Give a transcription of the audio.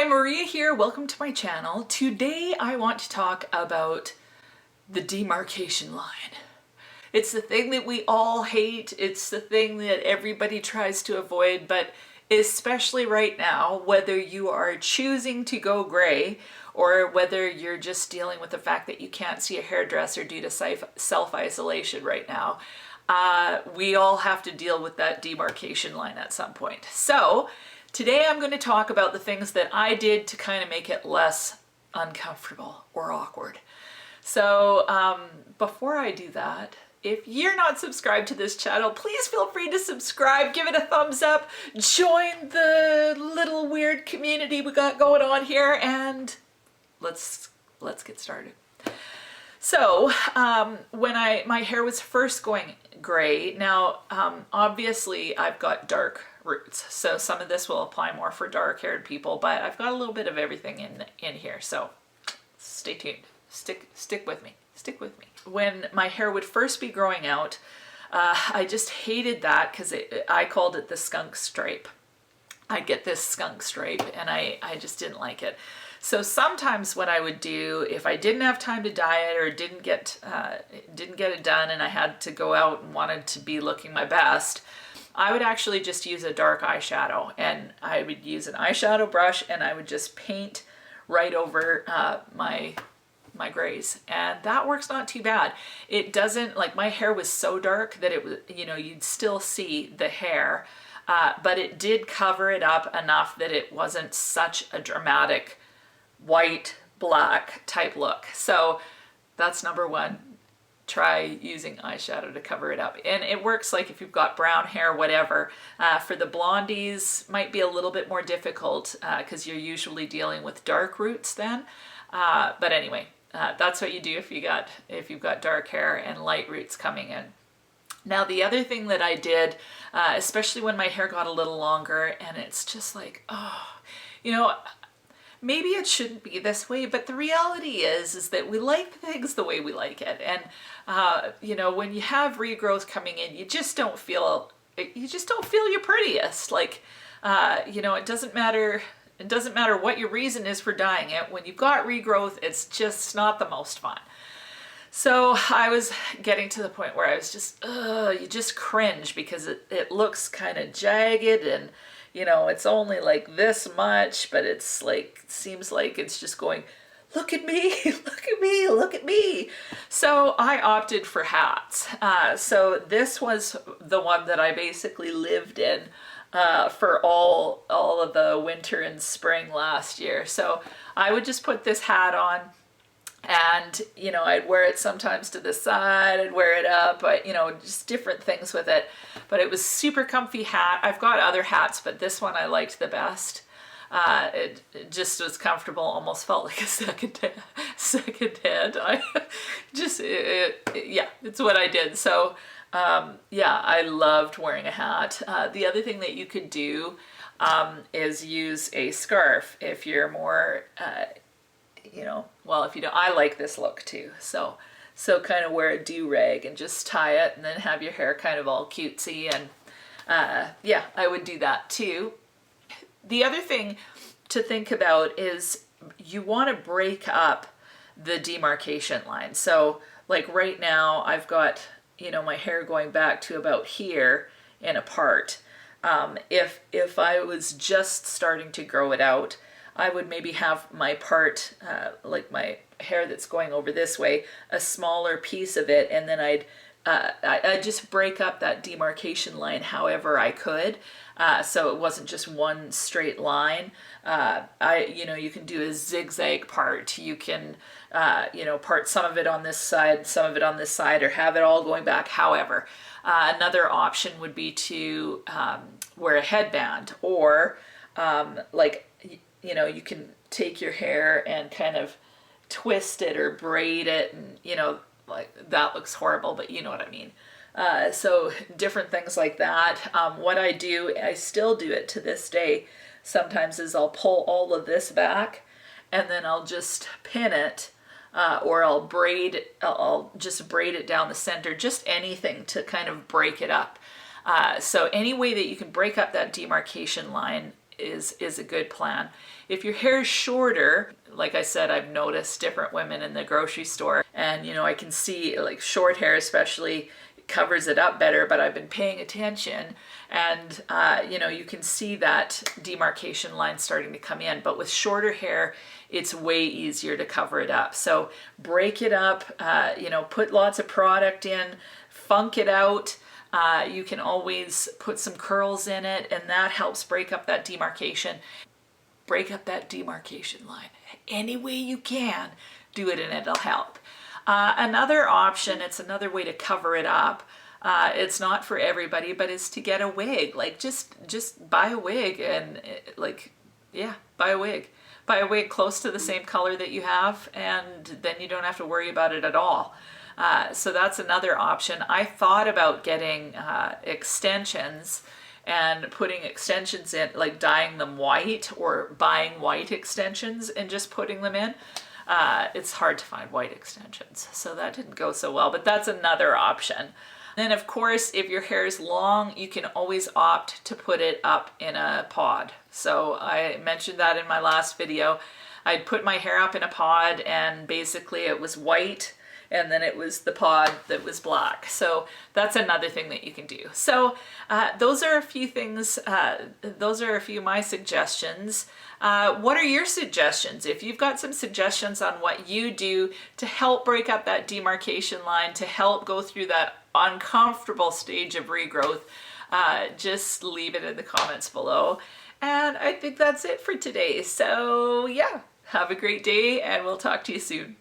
Hi, Maria here. Welcome to my channel. Today I want to talk about the demarcation line. It's the thing that we all hate. It's the thing that everybody tries to avoid, but especially right now, whether you are choosing to go gray or whether you're just dealing with the fact that you can't see a hairdresser due to self-isolation right now, we all have to deal with that demarcation line at some point. So today I'm going to talk about the things that I did to kind of make it less uncomfortable or awkward. So before I do that, if you're not subscribed to this channel, please feel free to subscribe, give it a thumbs up, join the little weird community we got going on here, and let's get started. So when my hair was first going gray, now obviously I've got dark roots, so some of this will apply more for dark-haired people, but I've got a little bit of everything in here, so stay tuned. Stick with me. When my hair would first be growing out, I just hated that because I called it the skunk stripe. I get this skunk stripe and I just didn't like it. So sometimes what I would do, if I didn't have time to dye it or didn't get it done and I had to go out and wanted to be looking my best, I would actually just use a dark eyeshadow, and I would use an eyeshadow brush and I would just paint right over my grays, and that works not too bad. It doesn't, like, my hair was so dark that it was, you know, you'd still see the hair, but it did cover it up enough that it wasn't such a dramatic white black type look. So that's number one. Try using eyeshadow to cover it up, and it works like if you've got brown hair, whatever. For the blondies, might be a little bit more difficult because you're usually dealing with dark roots then, but anyway, that's what you do if you've got dark hair and light roots coming in. Now the other thing that I did, especially when my hair got a little longer, and it's just like, oh, you know, maybe it shouldn't be this way, but the reality is that we like things the way we like it. And you know, when you have regrowth coming in, you just don't feel your prettiest. Like, you know, it doesn't matter what your reason is for dyeing it. When you've got regrowth, it's just not the most fun. So I was getting to the point where I was just, you just cringe because it looks kind of jagged, and you know, it's only like this much, but it's like, seems like it's just going, look at me, look at me, look at me. So I opted for hats. So this was the one that I basically lived in for all of the winter and spring last year. So I would just put this hat on, and you know, I'd wear it sometimes to the side, I'd wear it up, but you know, just different things with it. But it was super comfy hat. I've got other hats, but this one I liked the best. It just was comfortable, almost felt like a second hand. I just, yeah, it's what I did. So yeah, I loved wearing a hat. The other thing that you could do is use a scarf if you're more, you know, well, if you don't, I like this look too. So kind of wear a do-rag and just tie it and then have your hair kind of all cutesy, and yeah, I would do that too. The other thing to think about is you want to break up the demarcation line. So like right now I've got, you know, my hair going back to about here and apart. If I was just starting to grow it out, I would maybe have my part, like my hair that's going over this way, a smaller piece of it, and then I'd just break up that demarcation line however I could, so it wasn't just one straight line. You know, you can do a zigzag part. You can, you know, part some of it on this side, some of it on this side, or have it all going back. However, another option would be to wear a headband, or like, you know, you can take your hair and kind of twist it or braid it, and you know, like, that looks horrible, but you know what I mean. So different things like that. What I do, I still do it to this day, sometimes, is I'll pull all of this back and then I'll just pin it, or I'll just braid it down the center, just anything to kind of break it up. So any way that you can break up that demarcation line is a good plan. If your hair is shorter, like I said, I've noticed different women in the grocery store, and you know, I can see like short hair especially covers it up better, but I've been paying attention, and you know, you can see that demarcation line starting to come in. But with shorter hair, it's way easier to cover it up. So break it up, you know, put lots of product in, funk it out. You can always put some curls in it, and that helps break up that demarcation. Break up that demarcation line any way you can. Do it and it'll help. Another option, it's another way to cover it up. It's not for everybody, but it's to get a wig. Like just buy a wig and like, yeah, buy a wig. Buy a wig close to the same color that you have, and then you don't have to worry about it at all. So that's another option. I thought about getting extensions and putting extensions in, like dyeing them white or buying white extensions and just putting them in. It's hard to find white extensions, so that didn't go so well, but that's another option. Then of course, if your hair is long, you can always opt to put it up in a pod. So I mentioned that in my last video. I'd put my hair up in a pod, and basically it was white, and then it was the pod that was black. So that's another thing that you can do. So those are a few things, those are a few of my suggestions. What are your suggestions? If you've got some suggestions on what you do to help break up that demarcation line, to help go through that uncomfortable stage of regrowth, just leave it in the comments below. And I think that's it for today. So yeah, have a great day, and we'll talk to you soon.